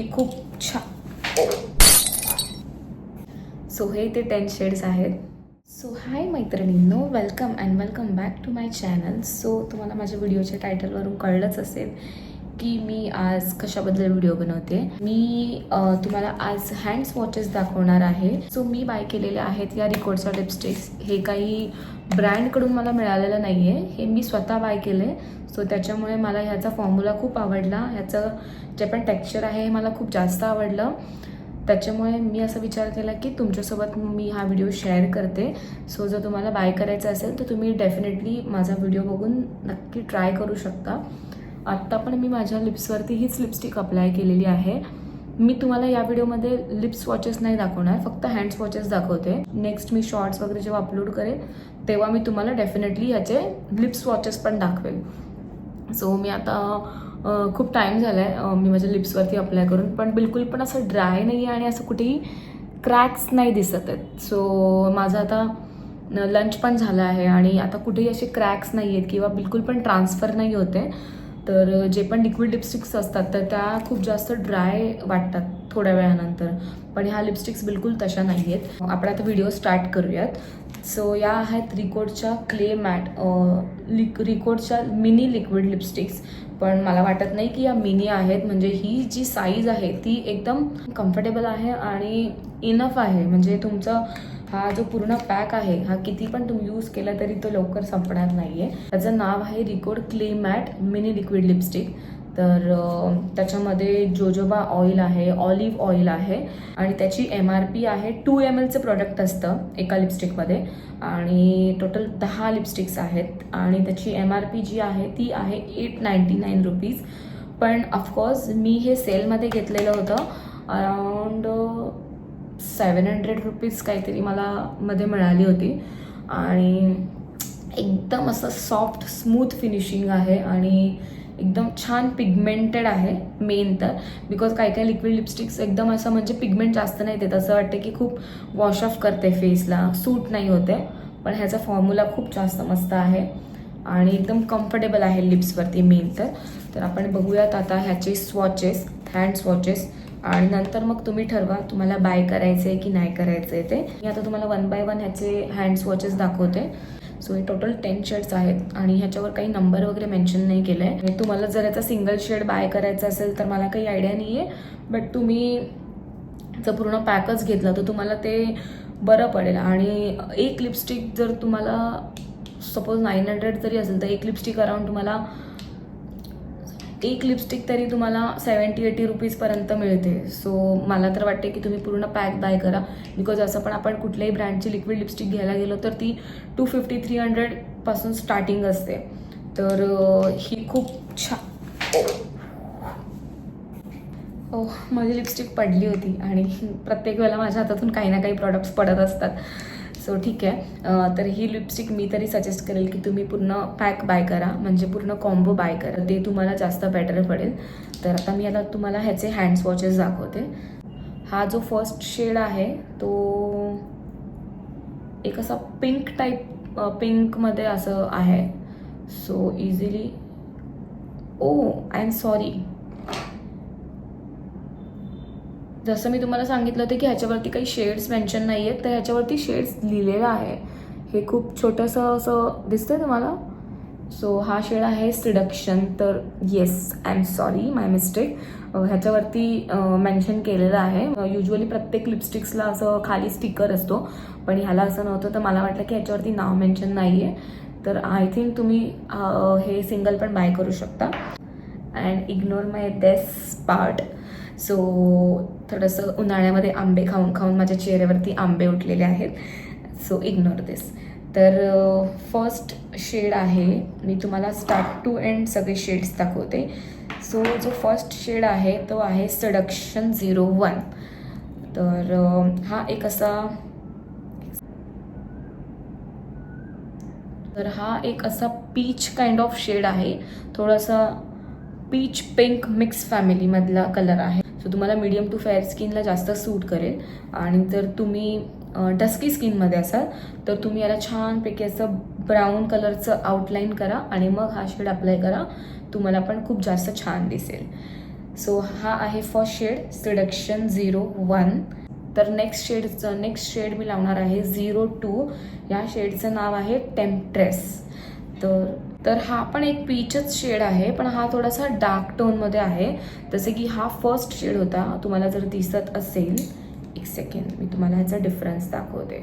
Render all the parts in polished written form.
खूप छान. सो हे ते 10 शेड्स आहेत. सो हाय मैत्रिणींनो, welcome and welcome back to my channel. So तुम्हाला माझ्या व्हिडिओच्या टायटलवरून कळलंच असेल की मी आज कशाबद्दल व्हिडिओ बनवते. मी तुम्हाला आज हँड स्वॉचेस दाखवणार आहे. सो मी बाय केलेले आहेत या रिकॉर्डच्या लिपस्टिक्स. हे काही ब्रँडकडून मला मिळालेलं नाही आहे, हे मी स्वतः बाय केले. सो त्याच्यामुळे मला ह्याचा फॉर्म्युला खूप आवडला. ह्याचं जे पण टेक्स्चर आहे हे मला खूप जास्त आवडलं. त्याच्यामुळे मी असा विचार केला की तुमच्यासोबत मी हा व्हिडिओ शेअर करते. सो जर तुम्हाला बाय करायचं असेल तर तुम्ही डेफिनेटली माझा व्हिडिओ बघून नक्की ट्राय करू शकता. आत्ता पण मी माझ्या लिप्सवरती हीच लिपस्टिक अप्लाय केलेली आहे. मी तुम्हाला या व्हिडिओमध्ये लिप्स वॉचेस नाही दाखवणार, फक्त हँड्स वॉचेस दाखवते. नेक्स्ट मी शॉर्ट्स वगैरे जेव्हा अपलोड करेन तेव्हा मी तुम्हाला डेफिनेटली ह्याचे लिप्स वॉचेस पण दाखवेन. सो मी आता खूप टाईम झाला आहे मी माझ्या लिप्सवरती अप्लाय करून, पण बिलकुल पण असं ड्राय नाही आहे आणि असं कुठेही क्रॅक्स नाही दिसत आहेत. सो माझं आता लंच पण झालं आहे आणि आता कुठेही असे क्रॅक्स नाही आहेत किंवा बिलकुल पण ट्रान्सफर नाही होते. तर जे पण लिक्विड लिपस्टिक्स असतात तर त्या खूप जास्त ड्राय वाटतात थोड्या वेळानंतर, पण ह्या लिपस्टिक्स बिलकुल तशा नाही आहेत. आपण आता व्हिडिओ स्टार्ट करूयात. सो या आहेत रिकोडच्या क्ले मॅट रिकोडच्या मिनी लिक्विड लिपस्टिक्स. पण मला वाटत नाही की या मिनी आहेत, म्हणजे ही जी साईज आहे ती एकदम कम्फर्टेबल आहे आणि इनफ आहे. म्हणजे तुमचा हा जो पूर्ण पॅक आहे हा किती पण तुम्ही यूज केला तरी तो लवकर संपणार नाही आहे. त्याचं नाव आहे Recode clay matte mini liquid lipstick. तर त्याच्यामध्ये जोजोबा ऑइल आहे, ऑलिव्ह ऑइल आहे आणि त्याची MRP आहे 2 mlचं प्रोडक्ट असतं एका लिपस्टिकमध्ये आणि टोटल 10 लिपस्टिक्स आहेत आणि त्याची MRP जी आहे ती आहे 899 रुपीज. पण ऑफकोर्स मी हे सेलमध्ये घेतलेलं होतं, अराउंड 700 रुपीज काहीतरी मला मध्ये मिळाली होती आणि एकदम असं सॉफ्ट स्मूथ फिनिशिंग आहे आणि एकदम छान पिगमेंटेड आहे. मेन तर बिकॉज काही लिक्विड लिपस्टिक्स एकदम असं म्हणजे पिगमेंट जास्त नाही देत, असं वाटतं की खूप वॉश ऑफ करते फेसला, सूट नाही होते. पण ह्याचा फॉर्म्युला खूप जास्त मस्त आहे आणि एकदम कम्फर्टेबल आहे लिप्सवरती मेन तर आपण बघूयात आता ह्याचे स्वॉचेस, हँड स्वॉचेस, आणि नंतर मग तुम्ही ठरवा तुम्हाला बाय करायचं आहे की नाही करायचं आहे ते. मी आता तुम्हाला 1 by 1 ह्याचे हँड स्वॉचेस दाखवते. सो हे टोटल 10 शेड्स आहेत आणि ह्याच्यावर काही नंबर वगैरे मेन्शन नाही केलं आहे. तुम्हाला जर याचा सिंगल शेड बाय करायचा असेल तर मला काही आयडिया नाही आहे, बट तुम्ही जर पूर्ण पॅकच घेतला तर तुम्हाला ते बरं पडेल. आणि एक लिपस्टिक जर तुम्हाला सपोज 900 जरी असेल तर एक लिपस्टिक अराउंड तुम्हाला एक लिपस्टिक तरी तुम्हाला 70-80 रुपीजपर्यंत मिळते. सो मला तर वाटते की तुम्ही पूर्ण पॅक बाय करा. बिकॉज असं पण आपण कुठल्याही ब्रँडची लिक्विड लिपस्टिक घ्यायला गेलो तर ती 250-300 पासून स्टार्टिंग असते. तर ही खूप छान. माझी लिपस्टिक पडली होती आणि प्रत्येक वेळेला माझ्या हातातून काही ना काही प्रॉडक्ट्स पडत असतात. सो ठीक आहे. तर ही लिपस्टिक मी तरी सजेस्ट करेल की तुम्ही पूर्ण पॅक बाय करा, म्हणजे पूर्ण कॉम्बो बाय करा, ते तुम्हाला जास्त बेटर पडेल. तर आता तुम्हाला ह्याचे हँड स्वॉचेस दाखवते. हा जो फर्स्ट शेड आहे तो एक असा पिंक टाईप, पिंकमध्ये असं आहे. So easily I am sorry, जसं मी तुम्हाला सांगितलं होतं की ह्याच्यावरती काही शेड्स मेन्शन नाही आहेत, तर ह्याच्यावरती शेड्स लिहिलेलं आहे. हे खूप छोटंसं असं दिसतंय तुम्हाला. सो हा शेड आहे सिडक्शन. तर yes, I am sorry, my mistake. ह्याच्यावरती मेन्शन केलेलं आहे. युजली प्रत्येक लिपस्टिक्सला असं खाली स्टिकर असतो, पण ह्याला असं नव्हतं. तर मला वाटलं की ह्याच्यावरती नाव मेन्शन नाही आहे, तर आय थिंक तुम्ही हे सिंगल पण बाय करू शकता. And ignore my this part. So थोडंसं उन्हाळ्यामध्ये आंबे खाऊन खाऊन माझ्या चेहऱ्यावरती आंबे उठलेले आहेत. सो इग्नोर दिस. तर फर्स्ट शेड आहे, मी तुम्हाला स्टार्ट टू एंड सगळे शेड्स दाखवते. सो जो फर्स्ट शेड आहे तो आहे सडक्शन 01. तर हा एक असा पीच काइंड ऑफ शेड आहे. थोडासा पीच पिंक मिक्स फॅमिलीमधला कलर आहे. सो तुम्हाला मीडियम टू फेअर स्किनला जास्त सूट करेल. आणि जर तुम्ही डस्की स्किनमध्ये असाल तर तुम्ही याला छानपैकी असं ब्राऊन कलरचं आउटलाईन करा आणि मग हा शेड अप्लाय करा, तुम्हाला पण खूप जास्त छान दिसेल. सो हा आहे फर्स्ट शेड सिडक्शन 01. तर नेक्स्ट शेड मी लावणार आहे 02. या शेडचं नाव आहे टेम्प्ट्रेस. तर हा पण एक पीचच शेड आहे, पण हा थोडासा डार्क टोनमध्ये आहे. जसे की हा फर्स्ट शेड होता, तुम्हाला जर दिसत असेल, एक सेकंड मी तुम्हाला ह्याचा डिफरन्स दाखवते.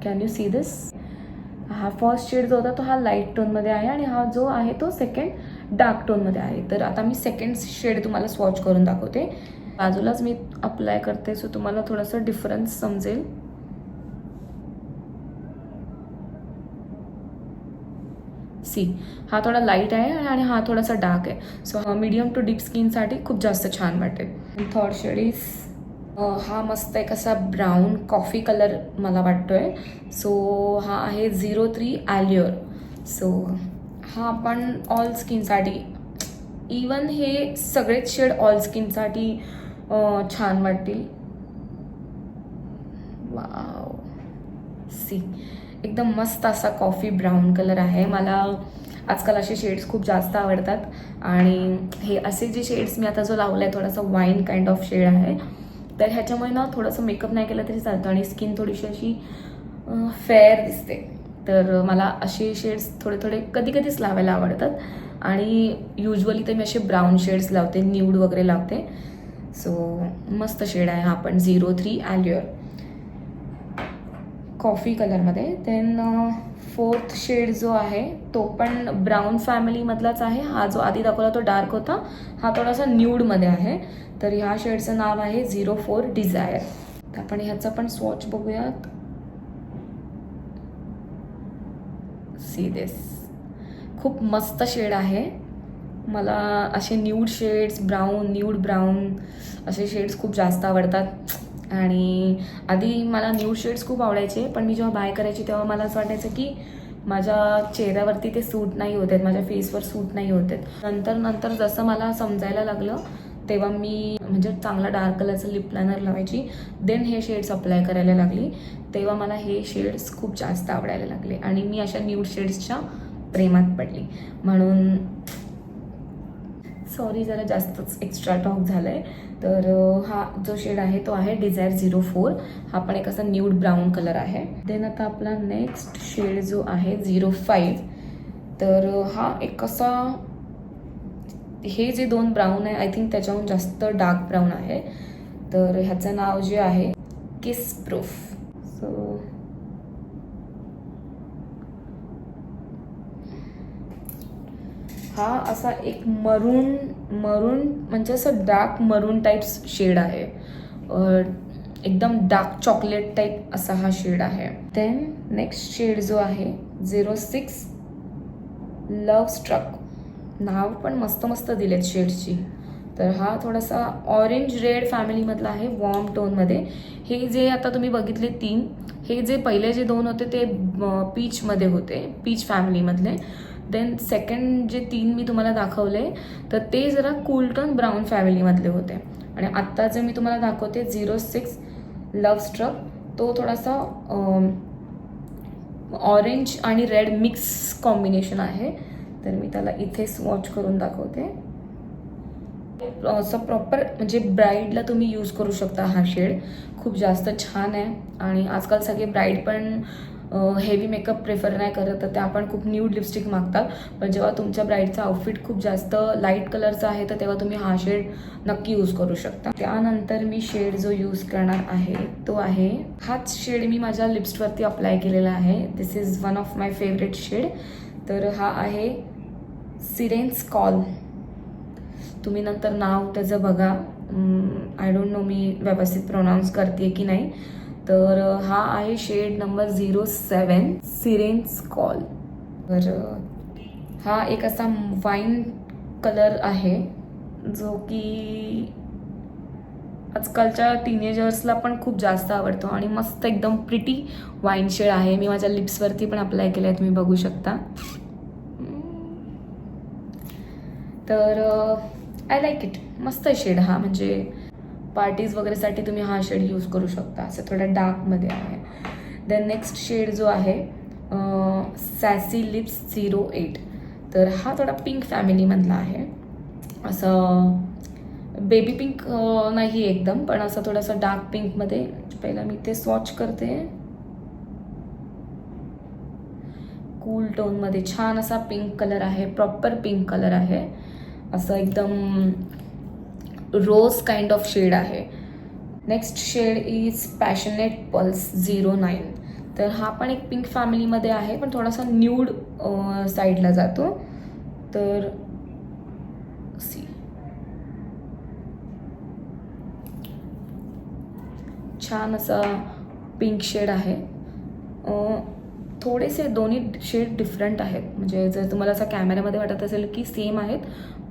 Can you see this? हा फर्स्ट शेड जो होता तो हा लाईट टोनमध्ये आहे आणि हा जो आहे तो सेकंड डार्क टोनमध्ये आहे. तर आता मी सेकंड शेड तुम्हाला स्वॉच करून दाखवते. बाजूलाच मी अप्लाय करते, सो तुम्हाला थोडंसं डिफरन्स समजेल. सी, हा थोडा लाईट आहे आणि हा थोडासा डार्क आहे. सो मीडियम टू डीप स्किनसाठी खूप जास्त छान वाटेल. थर्ड शेड इज हा मस्त एक असा ब्राऊन कॉफी कलर मला वाटतोय. सो हा आहे 03 ॲल्युअर. सो हा पण ऑल स्किनसाठी, इवन हे सगळेच शेड ऑल स्किनसाठी छान वाटतील. वाव, सी, एकदम मस्त असा कॉफी ब्राऊन कलर आहे. मला आजकाल असे शेड्स खूप जास्त आवडतात आणि हे असे जे शेड्स मी आता जो लावला आहे थोडासा वाईन काइंड ऑफ शेड आहे. तर ह्याच्यामुळे ना थोडंसं मेकअप नाही केलं तरी चालतं आणि स्किन थोडीशी अशी फेअर दिसते. तर मला असे शेड्स थोडे थोडे कधी कधीच लावायला आवडतात आणि युजली तर मी असे ब्राऊन शेड्स लावते, न्यूड वगैरे लावते. सो मस्त शेड आहे हा पण 03 ॲल्युअर कॉफी कलरमध्ये. देन फोर्थ शेड जो आहे तो पण ब्राऊन फॅमिलीमधलाच आहे. हा जो आधी दाखवला तो डार्क होता, हा थोडासा न्यूडमध्ये आहे. तर ह्या शेडचं नाव आहे 04 डिझायर. तर आपण ह्याचा पण स्वॉच बघूयात. सी दिस, खूप मस्त शेड आहे. मला असे न्यूड शेड्स, न्यूड ब्राऊन असे शेड्स खूप जास्त आवडतात. आणि आधी मला न्यूड शेड्स खूप आवडायचे, पण मी जेव्हा बाय करायची तेव्हा मला असं वाटायचं की माझ्या चेहऱ्यावरती ते सूट नाही होत आहेत, माझ्या फेसवर सूट नाही होत आहेत. नंतर जसं मला समजायला लागलं तेव्हा मी म्हणजे चांगला डार्क कलरचं लिप लायनर लावायची, देन हे शेड्स अप्लाय करायला लागली. तेव्हा मला हे शेड्स खूप जास्त आवडायला लागले आणि मी अशा न्यूड शेड्सच्या प्रेमात पडली. म्हणून सॉरी, जरा जास्तच एक्स्ट्रा टॉक झालं आहे. तर हा जो शेड आहे तो आहे डिझायर 04. हा पण एक असा न्यूड ब्राऊन कलर आहे. देन आता आपला नेक्स्ट शेड जो आहे 05. तर हा एक असा, हे जे दोन ब्राऊन आहे आय थिंक त्याच्याहून जास्त डार्क ब्राऊन आहे. तर ह्याचं नाव जे आहे किस प्रूफ. सो हा असा एक मरून म्हणजे असं डार्क मरून टाईप्स शेड आहे. एकदम डार्क चॉकलेट टाईप असा हा शेड आहे. देन नेक्स्ट शेड जो आहे 06 लव स्ट्रक. नाव पण मस्त दिलेत शेड्सची. तर हा थोडासा ऑरेंज रेड फॅमिलीमधला आहे, वॉर्म टोनमध्ये. हे जे आता तुम्ही बघितले 3, हे जे पहिले जे 2 होते ते पीचमध्ये होते, पीच फॅमिलीमधले. देन सेकंड जे 3 मी तुम्हाला दाखवले तर ते जरा कूल टोन ब्राऊन फॅमिलीमधले होते. आणि आत्ता जे मी तुम्हाला दाखवते 06 लव स्ट्रक, तो थोडासा ऑरेंज आणि रेड मिक्स कॉम्बिनेशन आहे. तर मी त्याला इथे स्वॉच करून दाखवते. असं प्रॉपर म्हणजे ब्राईडला तुम्ही यूज करू शकता. हा शेड खूप जास्त छान आहे आणि आजकाल सगळे ब्राईड पण हेवी मेकअप प्रेफर नाही करत, तर त्या पण खूप न्यूड लिपस्टिक मागतात. पण जेव्हा तुमच्या ब्राईडचा आउटफिट खूप जास्त लाईट कलरचा आहे तर तेव्हा तुम्ही हा शेड नक्की यूज करू शकता. त्यानंतर मी शेड जो यूज करणार आहे तो आहे, हाच शेड मी माझ्या लिप्सवरती अप्लाय केलेला आहे. This is one of my favourite shade. तर हा आहे सिरेन्स कॉल. तुम्ही नंतर नाव त्याचं बघा, आय डोंट नो मी व्यवस्थित प्रोनाऊन्स करते की नाही. तर हा आहे शेड नंबर 07 सिरेन्स कॉल. तर हा एक असा वाईन कलर आहे जो की आजकालच्या टीनेजर्सला पण खूप जास्त आवडतो आणि मस्त एकदम प्रिटी वाईन शेड आहे. मी माझ्या लिप्सवरती पण अप्लाय केलं आहे, तुम्ही बघू शकता. तर आय लाईक इट. मस्त शेड हा, म्हणजे पार्टीज वगैरेसाठी तुम्ही हा शेड यूज करू शकता. असं थोडा डार्कमध्ये आहे. देन नेक्स्ट शेड जो आहे सॅसी लिप्स 08. तर हा थोडा पिंक फॅमिलीमधला आहे. असं बेबी पिंक नाही एकदम, पण असं थोडंसं डार्क पिंकमध्ये. पहिला मी ते स्वॉच करते. कूल टोनमध्ये छान असा पिंक कलर आहे, प्रॉपर पिंक कलर आहे. असं एकदम रोज काइंड ऑफ शेड आहे. Next shade is passionate pulse 09. तर हा पण एक पिंक फॅमिलीमध्ये आहे, पण थोडासा न्यूड साईडला जातो. तर सी छान असा पिंक शेड आहे. थोडेसे दोन्ही शेड डिफरंट आहेत. म्हणजे जर तुम्हाला असं कॅमेऱ्यामध्ये वाटत असेल की सेम आहेत,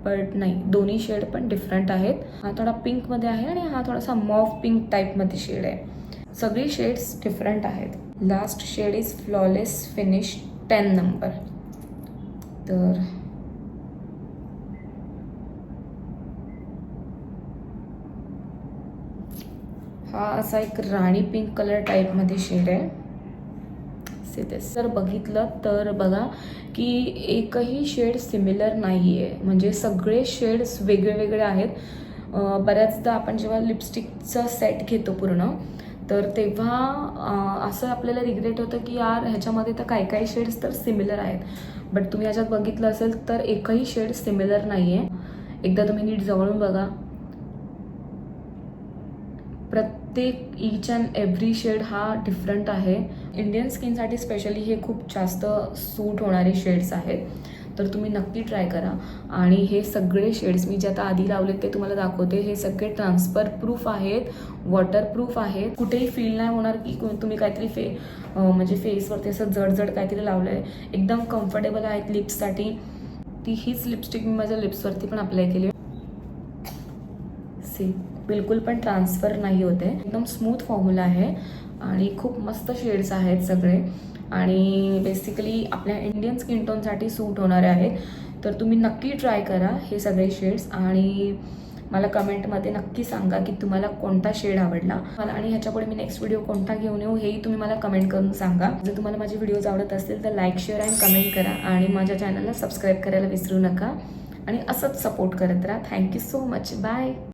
बट नाही, दोन्ही शेड पण डिफरंट आहेत. हा थोडा पिंकमध्ये आहे आणि हा थोडासा मॉफ पिंक टाईपमध्ये शेड आहे. सगळी शेड्स डिफरंट आहेत. Last shade is flawless finish 10 number. तर हा असा एक राणी पिंक कलर टाईपमध्ये शेड आहे. जर बघितलं तर बघा की एकही शेड सिमिलर नाही आहे. म्हणजे सगळे शेड्स वेगळे वेगळे आहेत. बऱ्याचदा आपण जेव्हा लिपस्टिकचा सेट घेतो पूर्ण, तर तेव्हा असं आपल्याला रिग्रेट होतं की यार ह्याच्यामध्ये तर काही शेड्स तर सिमिलर आहेत, बट तुम्ही ह्याच्यात बघितलं असेल तर एकही शेड सिमिलर नाही आहे. एकदा तुम्ही नीट जवळून बघा. प्रत्येक ईच अँड एव्हरी शेड हा डिफरंट आहे. इंडियन स्किनसाठी स्पेशली हे खूप जास्त सूट होणारे शेड्स आहेत. तर तुम्ही नक्की ट्राय करा. आणि हे सगळे शेड्स मी जे आता आधी लावलेत ते तुम्हाला दाखवते. हे सगळे ट्रान्सफर प्रूफ आहेत, वॉटरप्रूफ आहेत. कुठेही फील नाही होणार की तुम्ही काहीतरी म्हणजे फेसवरती असं जड काहीतरी लावलं आहे. एकदम कम्फर्टेबल आहेत लिप्ससाठी. हीच लिपस्टिक मी माझ्या लिप्सवरती पण अप्लाय केली. बिलकुल पण ट्रान्सफर नाही होते. एकदम स्मूथ फॉर्म्युला आहे आणि खूप मस्त शेड्स आहेत सगळे. आणि बेसिकली आपल्या इंडियन स्किन टोनसाठी सूट होणारे आहेत. तर तुम्ही नक्की ट्राय करा हे सगळे शेड्स आणि मला कमेंटमध्ये नक्की सांगा की तुम्हाला कोणता शेड आवडला. आणि ह्याच्यापुढे मी नेक्स्ट व्हिडिओ कोणता घेऊन येऊ हेही तुम्ही मला कमेंट करून सांगा. जर तुम्हाला माझे व्हिडिओज आवडत असतील तर लाईक, शेअर अँड कमेंट करा. आणि माझ्या चॅनलला सबस्क्राईब करायला विसरू नका. आणि असंच सपोर्ट करत राहा. Thank you so much. बाय.